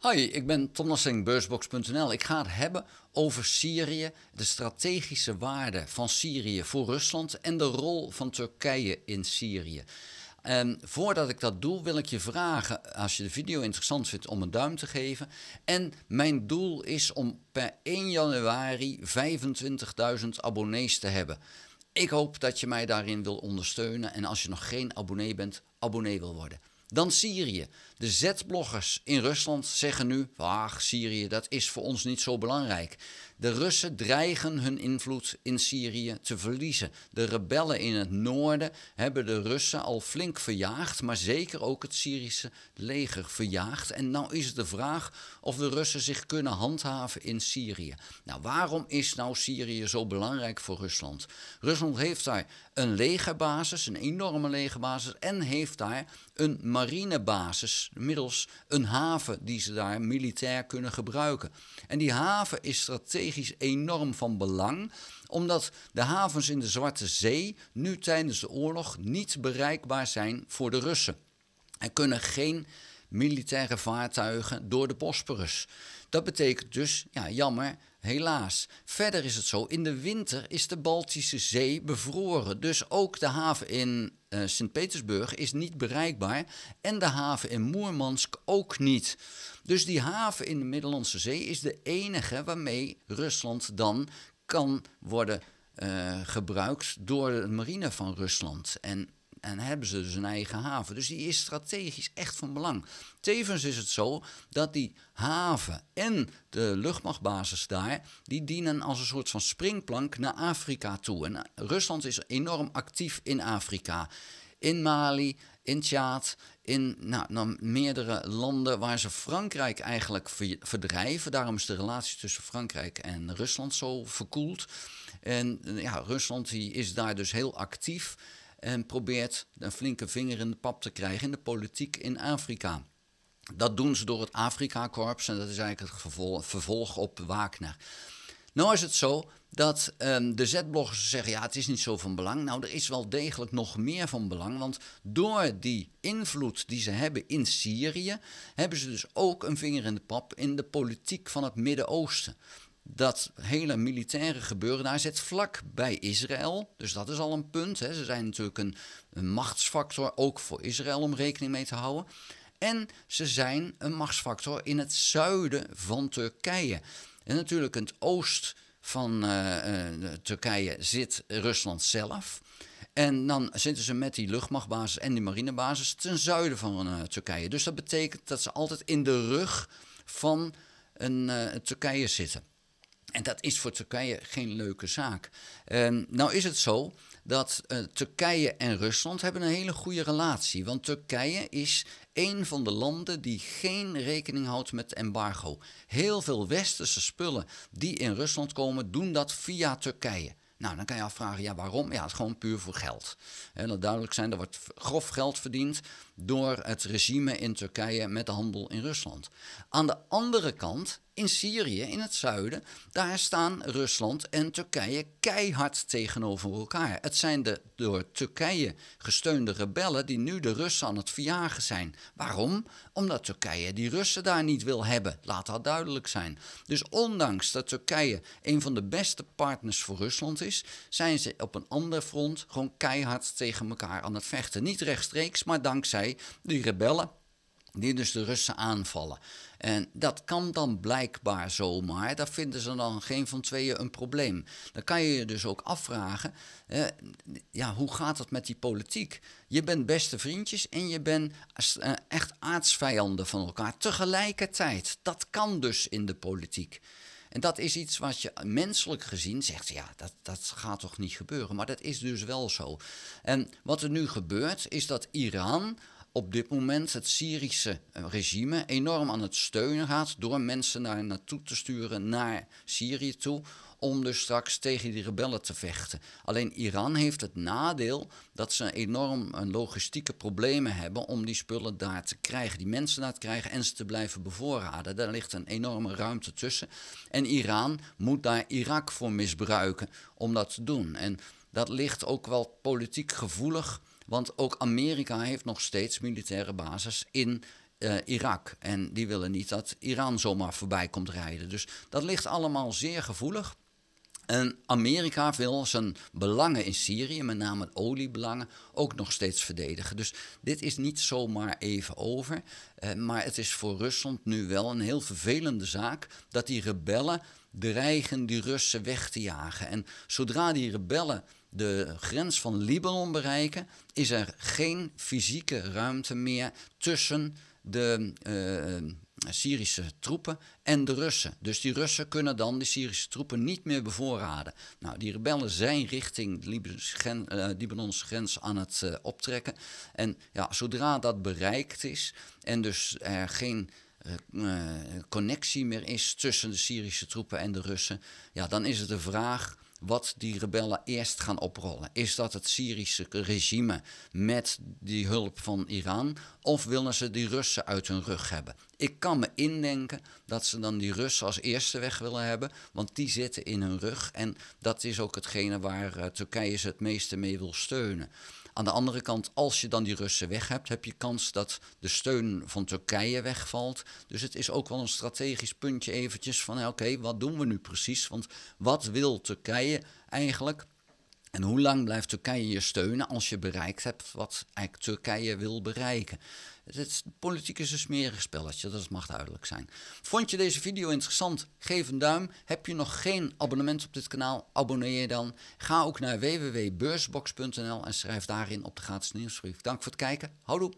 Hoi, ik ben Tom Nassing, beursbox.nl. Ik ga het hebben over Syrië, de strategische waarde van Syrië voor Rusland en de rol van Turkije in Syrië. Voordat ik dat doe, wil ik je vragen, als je de video interessant vindt, om een duim te geven. En mijn doel is om per 1 januari 25.000 abonnees te hebben. Ik hoop dat je mij daarin wil ondersteunen en als je nog geen abonnee bent, abonnee wil worden. Dan Syrië. De Z-bloggers in Rusland zeggen nu, ach, Syrië, dat is voor ons niet zo belangrijk. De Russen dreigen hun invloed in Syrië te verliezen. De rebellen in het noorden hebben de Russen al flink verjaagd, maar zeker ook het Syrische leger verjaagd. En nou is het de vraag of de Russen zich kunnen handhaven in Syrië. Nou, waarom is nou Syrië zo belangrijk voor Rusland? Rusland heeft daar een legerbasis, een enorme legerbasis, en heeft daar een marinebasis, middels een haven die ze daar militair kunnen gebruiken. En die haven is strategisch enorm van belang, omdat de havens in de Zwarte Zee nu tijdens de oorlog niet bereikbaar zijn voor de Russen. Er kunnen geen militaire vaartuigen door de Bosporus. Dat betekent dus, ja, jammer, helaas. Verder is het zo, in de winter is de Baltische Zee bevroren. Dus ook de haven in Sint-Petersburg is niet bereikbaar en de haven in Moermansk ook niet. Dus die haven in de Middellandse Zee is de enige waarmee Rusland dan kan worden gebruikt door de marine van Rusland. En hebben ze dus een eigen haven. Dus die is strategisch echt van belang. Tevens is het zo dat die haven en de luchtmachtbasis daar, die dienen als een soort van springplank naar Afrika toe. En Rusland is enorm actief in Afrika. In Mali, in Tjaad, in meerdere landen waar ze Frankrijk eigenlijk verdrijven. Daarom is de relatie tussen Frankrijk en Rusland zo verkoeld. En ja, Rusland die is daar dus heel actief en probeert een flinke vinger in de pap te krijgen in de politiek in Afrika. Dat doen ze door het Afrika-korps en dat is eigenlijk het vervolg op Wagner. Nou is het zo dat de Z-bloggers zeggen, ja, het is niet zo van belang. Nou, er is wel degelijk nog meer van belang, want door die invloed die ze hebben in Syrië, hebben ze dus ook een vinger in de pap in de politiek van het Midden-Oosten. Dat hele militaire gebeuren daar zit vlak bij Israël. Dus dat is al een punt. Hè. Ze zijn natuurlijk een machtsfactor, ook voor Israël om rekening mee te houden. En ze zijn een machtsfactor in het zuiden van Turkije. En natuurlijk in het oost van Turkije zit Rusland zelf. En dan zitten ze met die luchtmachtbasis en die marinebasis ten zuiden van Turkije. Dus dat betekent dat ze altijd in de rug van Turkije zitten. En dat is voor Turkije geen leuke zaak. Nou is het zo dat Turkije en Rusland hebben een hele goede relatie. Want Turkije is een van de landen die geen rekening houdt met embargo. Heel veel westerse spullen die in Rusland komen, doen dat via Turkije. Nou, dan kan je afvragen, ja, waarom? Ja, het is gewoon puur voor geld. En dat duidelijk zijn, er wordt grof geld verdiend door het regime in Turkije met de handel in Rusland. Aan de andere kant, in Syrië, in het zuiden, daar staan Rusland en Turkije keihard tegenover elkaar. Het zijn de door Turkije gesteunde rebellen die nu de Russen aan het verjagen zijn. Waarom? Omdat Turkije die Russen daar niet wil hebben. Laat dat duidelijk zijn. Dus ondanks dat Turkije een van de beste partners voor Rusland is, zijn ze op een ander front gewoon keihard tegen elkaar aan het vechten. Niet rechtstreeks, maar dankzij die rebellen die dus de Russen aanvallen. En dat kan dan blijkbaar zomaar. Daar vinden ze dan geen van tweeën een probleem. Dan kan je je dus ook afvragen, hoe gaat het met die politiek? Je bent beste vriendjes en je bent echt aardsvijanden van elkaar tegelijkertijd. Dat kan dus in de politiek. En dat is iets wat je menselijk gezien zegt, ja, dat gaat toch niet gebeuren. Maar dat is dus wel zo. En wat er nu gebeurt, is dat Iran op dit moment het Syrische regime enorm aan het steunen gaat door mensen daar naartoe te sturen naar Syrië toe, om dus straks tegen die rebellen te vechten. Alleen Iran heeft het nadeel dat ze enorm logistieke problemen hebben om die spullen daar te krijgen, die mensen daar te krijgen en ze te blijven bevoorraden. Daar ligt een enorme ruimte tussen. En Iran moet daar Irak voor misbruiken om dat te doen. En dat ligt ook wel politiek gevoelig, want ook Amerika heeft nog steeds militaire bases in Irak. En die willen niet dat Iran zomaar voorbij komt rijden. Dus dat ligt allemaal zeer gevoelig. En Amerika wil zijn belangen in Syrië, met name oliebelangen, ook nog steeds verdedigen. Dus dit is niet zomaar even over. Maar het is voor Rusland nu wel een heel vervelende zaak dat die rebellen dreigen die Russen weg te jagen. En zodra die rebellen de grens van Libanon bereiken, is er geen fysieke ruimte meer tussen de Syrische troepen en de Russen. Dus die Russen kunnen dan de Syrische troepen niet meer bevoorraden. Nou, die rebellen zijn richting de Libanonse grens aan het optrekken. En ja, zodra dat bereikt is en dus er geen connectie meer is tussen de Syrische troepen en de Russen, ja, dan is het de vraag wat die rebellen eerst gaan oprollen. Is dat het Syrische regime met die hulp van Iran, of willen ze die Russen uit hun rug hebben? Ik kan me indenken dat ze dan die Russen als eerste weg willen hebben, want die zitten in hun rug en dat is ook hetgene waar Turkije ze het meeste mee wil steunen. Aan de andere kant, als je dan die Russen weg hebt, heb je kans dat de steun van Turkije wegvalt. Dus het is ook wel een strategisch puntje eventjes van oké, wat doen we nu precies? Want wat wil Turkije eigenlijk? En hoe lang blijft Turkije je steunen als je bereikt hebt wat eigenlijk Turkije wil bereiken? Politiek is een smerig spelletje, dat mag duidelijk zijn. Vond je deze video interessant? Geef een duim. Heb je nog geen abonnement op dit kanaal? Abonneer je dan. Ga ook naar www.beursbox.nl en schrijf daarin op de gratis nieuwsbrief. Dank voor het kijken. Houdoe!